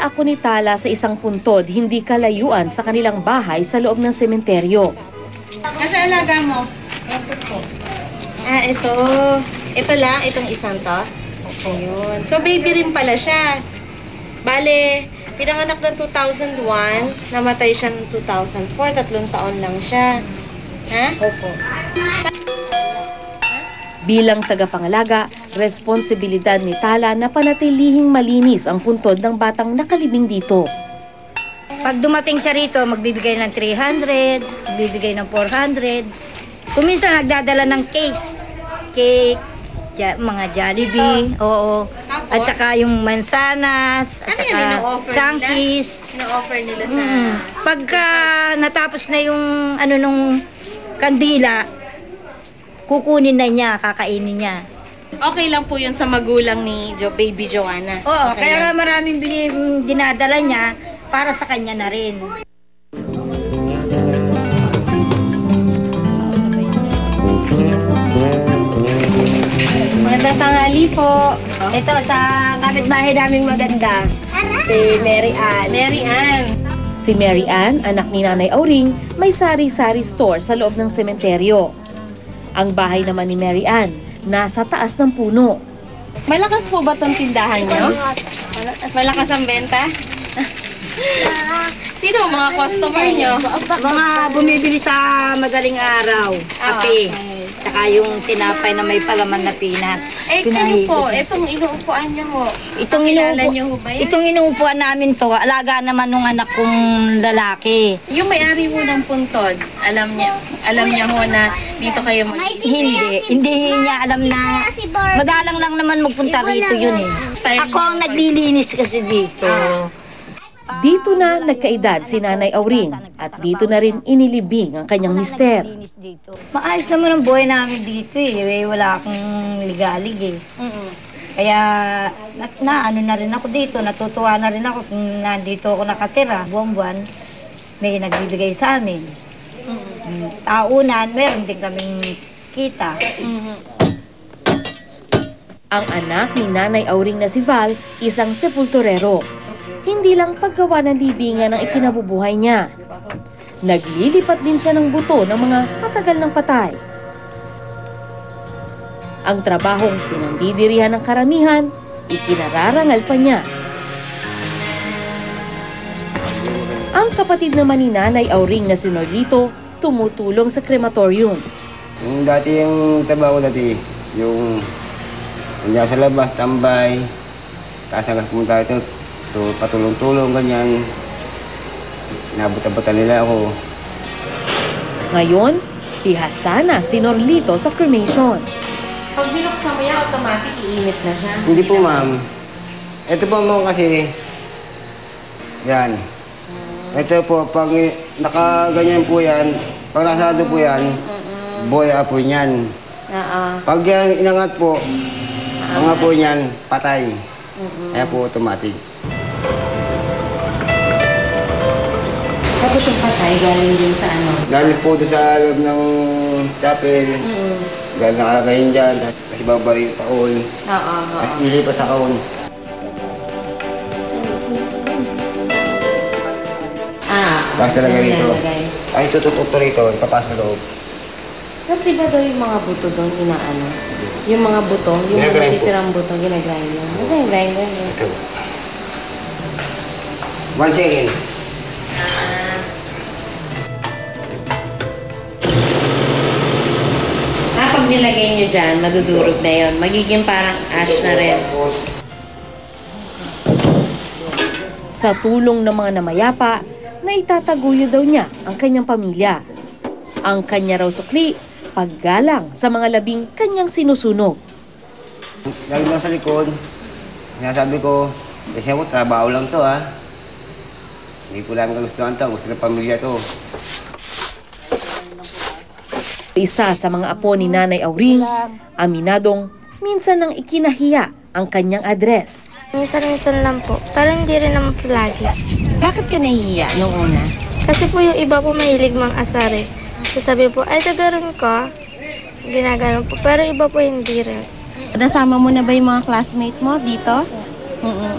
Dinala ako ni Tala sa isang puntod hindi kalayuan sa kanilang bahay sa loob ng sementeryo. Kasi alaga mo? Ito. Ito lang, itong isang to. Ayun. So, baby rin pala siya. Bale, pinanganak ng 2001, namatay siya ng 2004, 3 taon lang siya. Ha? Opo. Bilang tagapangalaga, responsibilidad ni Tala na panatilihing malinis ang puntod ng batang nakalibing dito. Pag dumating siya rito, magbibigay ng 300, magbibigay ng 400. Kuminsan nagdadala ng cake. Cake, mga Jollibee, oo. Tapos, at saka yung mansanas, at saka sangkis. Ino-offer nila sa... Pagka natapos na yung nung kandila, kukunin na niya, kakainin niya. Okay lang po yun sa magulang ni Baby Joanna. Oo, Okay kaya lang. nga maraming dinadala niya para sa kanya na rin. Magandang tanghali po. Ito sa kapitbahay naming maganda, si Mary Ann. Mary Ann. Si Mary Ann, anak ni Nanay Auring, may sari-sari store sa loob ng sementeryo. Ang bahay naman ni Mary Ann, nasa taas ng puno. Malakas po ba itong tindahan nyo? Malakas ang benta? Sino ang mga customer nyo? Mga bumibili sa madaling araw, kape. Okay. Saka yung tinapay na may palaman na peanut. Kayo po, itong inuupuan nyo ho. Itong Nyo ho ba yan? itong inuupuan namin to, alaga naman nung anak kong lalaki. Yung may-ari ho ng puntod, alam niya ho na dito kayo Hindi niya alam na madalang lang naman magpunta rito yun eh. Ako ang naglilinis kasi dito. Dito na nagkaedad si Nanay Auring at dito na rin inilibing ang kanyang mister. Maayos naman ang buhay namin dito eh. Wala akong ligalig eh. Kaya ano na rin ako dito, natutuwa na rin ako kung nandito ako nakatira. Buwan-buwan, may nagbibigay sa amin. Taunan, meron din kaming kita. Ang anak ni Nanay Auring na si Val, isang sepulturero. Hindi lang paggawa ng libingan ang ikinabubuhay niya. Naglilipat din siya ng buto ng mga matagal ng patay. Ang trabahong pinandidirihan ng karamihan, ikinararangal pa niya. Ang kapatid naman ni Nanay Auring na si Norlito, tumutulong sa crematorium. Yung dati yung trabaho dati, yung nandiyan sa labas, tambay, tapos hanggang pumunta ito, patulong-tulong, ganyan. Nabot-abotan nila ako. Ngayon, pihasa na si Norlito sa cremation. Pag binuksan mo yan, automatic iinit na siya. Hindi po, ma'am. Ito po mo kasi, yan. Ito po, pag nakaganyan po yan, pag nasado po yan, buhay po yan. Pag yan inangat po, ang po yan, patay. Kaya po automatic. Tapos yung patay, galing din sa ano? Galing po doon sa loob ng chapel. Galing nakalagayin dyan. Kasi babari yung taon. At ilipas sa kaon. Tapos talaga rito. Ay, tututok rito. Ipapasok loob. Tapos diba daw yung mga buto doon inaano? Yung mga buto, yung mga Ginagrind po. titirang buto, ginagrind mo. Kasi yung grinder mo. Ito. 1 second. Pag nilagay nyo dyan, madudurog na yon. Magiging parang ash na rin. Sa tulong ng mga namayapa, na itataguyod daw niya ang kanyang pamilya. Ang kanya raw sukli, paggalang sa mga labing kanyang sinusunog. Lagi lang sa likod. Sinasabi ko, kasi mo, trabaho lang to ha. Hindi ko lang kagustuhan to. Gusto ng pamilya to. Isa sa mga apo ni Nanay Auring, aminadong minsan nang ikinahiya ang kanyang address. Minsan-minsan lang po. Pero hindi rin naman po lagi. Bakit ka nahihiya nung una? Kasi po yung iba po mahilig mang asar eh. Sasabihin po, ay gagawin ko. Ginagano po. Pero iba po hindi rin. Nasama mo na ba yung mga classmate mo dito?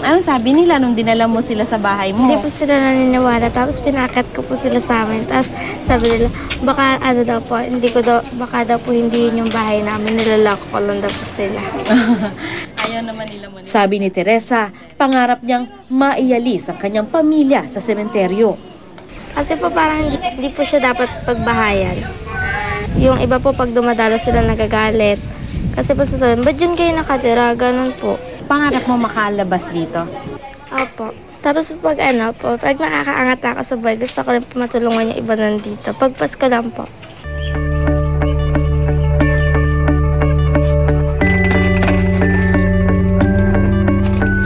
Anong sabi nila nung dinala mo sila sa bahay mo? Hindi po sila naniniwala. Tapos pinakat ko po sila sa amin. Tapos sabi nila, baka ano daw po, baka daw po hindi yun yung bahay namin. Nilalako ko lang daw po sila. Ayaw naman nila mo. Sabi ni Teresa, pangarap niyang maialis ang kanyang pamilya sa sementeryo. Kasi po parang hindi po siya dapat pagbahayan. Yung iba po pag dumadalo sila nagagalit. Kasi po sasabihin, ba't dyan kayo nakatira? Ganun po. Pangarap mo makalabas dito? Opo. Tapos po pag nakakaangat ako sa buhay, gusto ko rin po matulungan yung iba nandito. Pag Pasko lang po.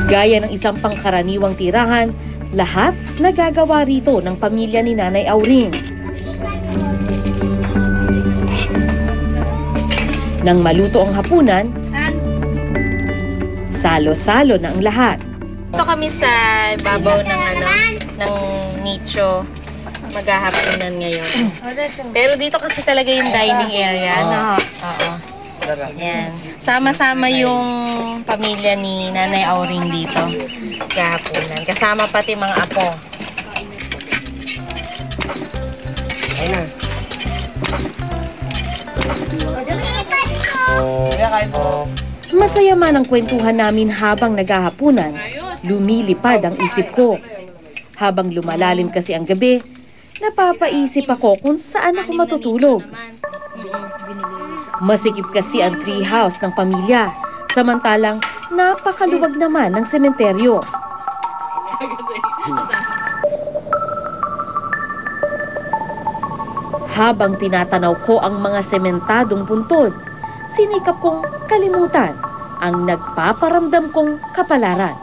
Gaya ng isang pangkaraniwang tirahan, lahat nagagawa rito ng pamilya ni Nanay Auring. Nang maluto ang hapunan, salo-salo na ang lahat. Ito kami sa babaw ng nicho. Maghahaponan ngayon. Pero dito kasi talaga yung dining area. Oo. Yan. Sama-sama yung pamilya ni Nanay Auring dito. Maghahaponan. Kasama pati mga apo. Ayun. Masaya man ang kwentuhan namin habang naghahapunan, lumilipad ang isip ko. Habang lumalalim kasi ang gabi, napapaisip ako kung saan ako matutulog. Masikip kasi ang treehouse ng pamilya, samantalang napakaluwag naman ng sementeryo. Habang tinatanaw ko ang mga sementadong puntod, sinikap kong kalimutan ang nagpaparamdam kong kapalaran.